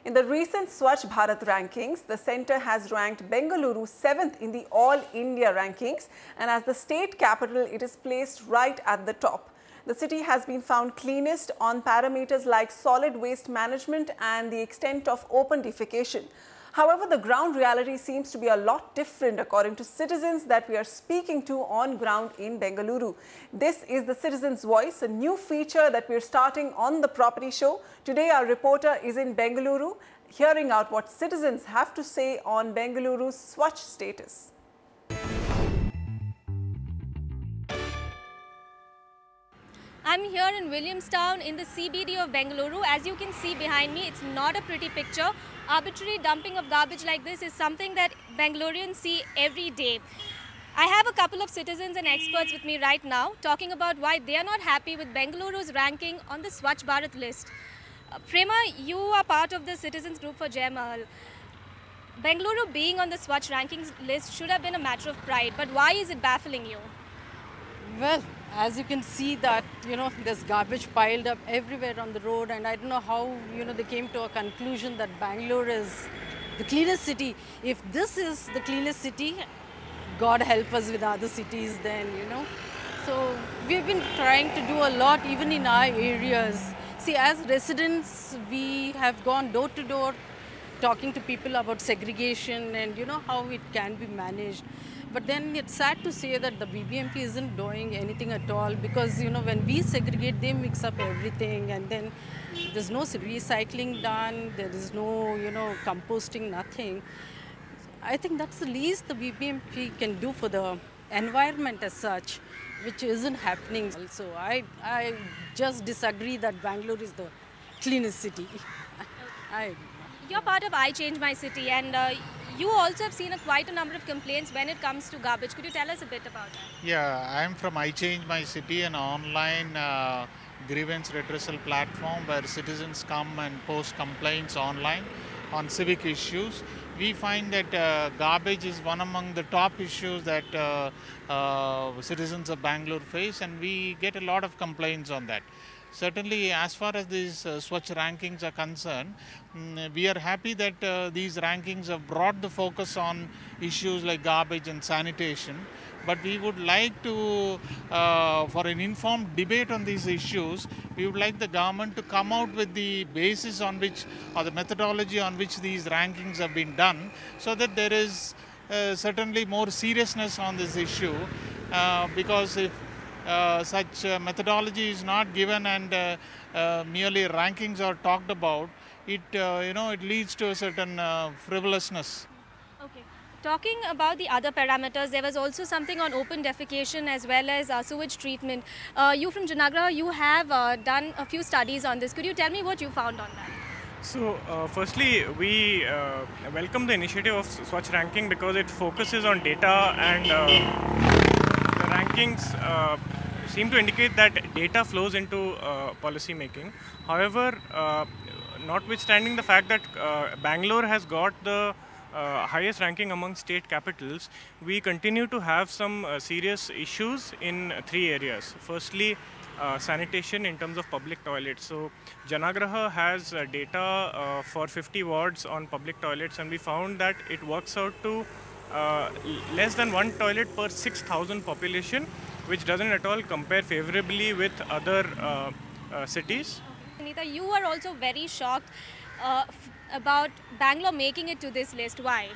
In the recent Swachh Bharat rankings, the centre has ranked Bengaluru 7th in the All India rankings, and as the state capital, it is placed right at the top. The city has been found cleanest on parameters like solid waste management and the extent of open defecation. However, the ground reality seems to be a lot different according to citizens that we are speaking to on ground in Bengaluru. This is the Citizens' Voice, a new feature that we are starting on the Property Show. Today, our reporter is in Bengaluru, hearing out what citizens have to say on Bengaluru's Swachh status. I'm here in Williamstown in the CBD of Bengaluru. As you can see behind me, it's not a pretty picture. Arbitrary dumping of garbage like this is something that Bengalurians see every day. I have a couple of citizens and experts with me right now talking about why they are not happy with Bengaluru's ranking on the Swachh Bharat list. Prema, you are part of the citizens group for Jai Mahal. Bengaluru being on the Swachh rankings list should have been a matter of pride, but why is it baffling you? Well, as you can see that, there's garbage piled up everywhere on the road, and I don't know how, they came to a conclusion that Bangalore is the cleanest city. If this is the cleanest city, God help us with other cities then, So we've been trying to do a lot even in our areas. See, as residents, we have gone door to door talking to people about segregation and, how it can be managed. But then it's sad to say that the BBMP isn't doing anything at all because, when we segregate, they mix up everything and then there's no recycling done, there is no, composting, nothing. I think that's the least the BBMP can do for the environment as such, which isn't happening. So I just disagree that Bangalore is the cleanest city. You're part of I Change My City, and you also have seen quite a number of complaints when it comes to garbage. Could you tell us a bit about that? Yeah, I'm from I Change My City, an online grievance redressal platform where citizens come and post complaints online on civic issues. We find that garbage is one among the top issues that citizens of Bangalore face, and we get a lot of complaints on that. Certainly, as far as these Swachh rankings are concerned, we are happy that these rankings have brought the focus on issues like garbage and sanitation. But we would like to, for an informed debate on these issues, we would like the government to come out with the basis on which, or the methodology on which these rankings have been done, so that there is certainly more seriousness on this issue, because if such methodology is not given and merely rankings are talked about, it it leads to a certain frivolousness. Okay. Talking about the other parameters, there was also something on open defecation as well as sewage treatment. You from Janagraha, you have done a few studies on this. Could you tell me what you found on that? So, firstly, we welcome the initiative of Swachh ranking because it focuses on data, and the rankings seem to indicate that data flows into policy making. However, notwithstanding the fact that Bangalore has got the highest ranking among state capitals, we continue to have some serious issues in three areas. Firstly, sanitation in terms of public toilets. So Janagraha has data for 50 wards on public toilets, and we found that it works out to less than one toilet per 6,000 population, which doesn't at all compare favorably with other cities. Anita, you are also very shocked about Bangalore making it to this list. Why?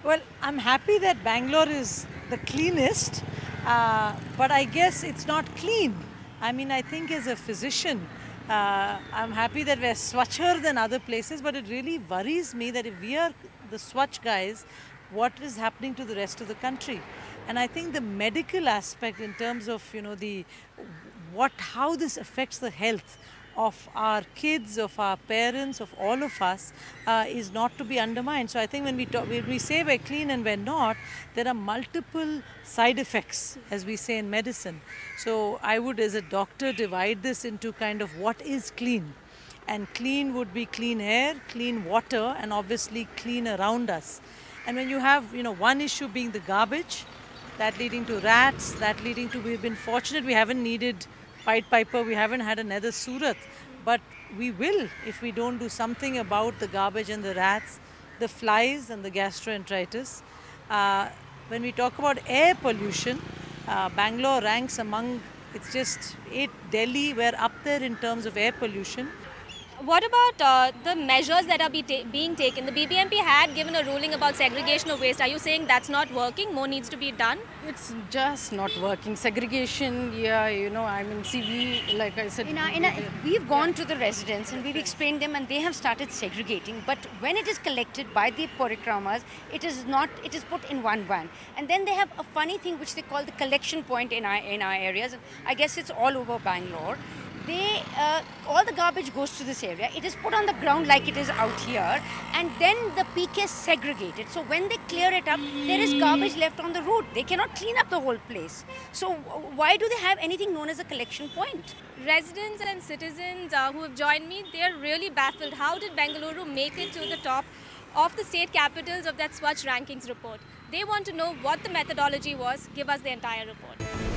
Well, I'm happy that Bangalore is the cleanest, but I guess it's not clean. I mean, I think as a physician, I'm happy that we're swatcher than other places, but it really worries me that if we are the Swachh guys, what is happening to the rest of the country? And I think the medical aspect in terms of, how this affects the health of our kids, of our parents, of all of us, is not to be undermined. So I think when we say we're clean and we're not, there are multiple side effects, as we say in medicine. So I would, as a doctor, divide this into kind of what is clean. And clean would be clean air, clean water, and obviously clean around us. And when you have, one issue being the garbage, that leading to rats, that leading to, we've been fortunate we haven't needed Pied Piper, we haven't had another Surat. But we will if we don't do something about the garbage and the rats, the flies and the gastroenteritis. When we talk about air pollution, Bangalore ranks among, it's just 8, Delhi, we're up there in terms of air pollution. What about the measures that are being taken? The BBMP had given a ruling about segregation of waste. Are you saying that's not working? More needs to be done? It's just not working. Segregation, yeah, I mean, see, we, like I said... we've gone to the residents and we've explained them and they have started segregating. But when it is collected by the parikramas, it is put in one van. And then they have a funny thing which they call the collection point in our areas. I guess it's all over Bangalore. All the garbage goes to this area. It is put on the ground like it is out here, and then the peak is segregated. So when they clear it up, there is garbage left on the road. They cannot clean up the whole place. So why do they have anything known as a collection point? Residents and citizens who have joined me, they are really baffled. How did Bengaluru make it to the top of the state capitals of that Swachh rankings report? They want to know what the methodology was. Give us the entire report.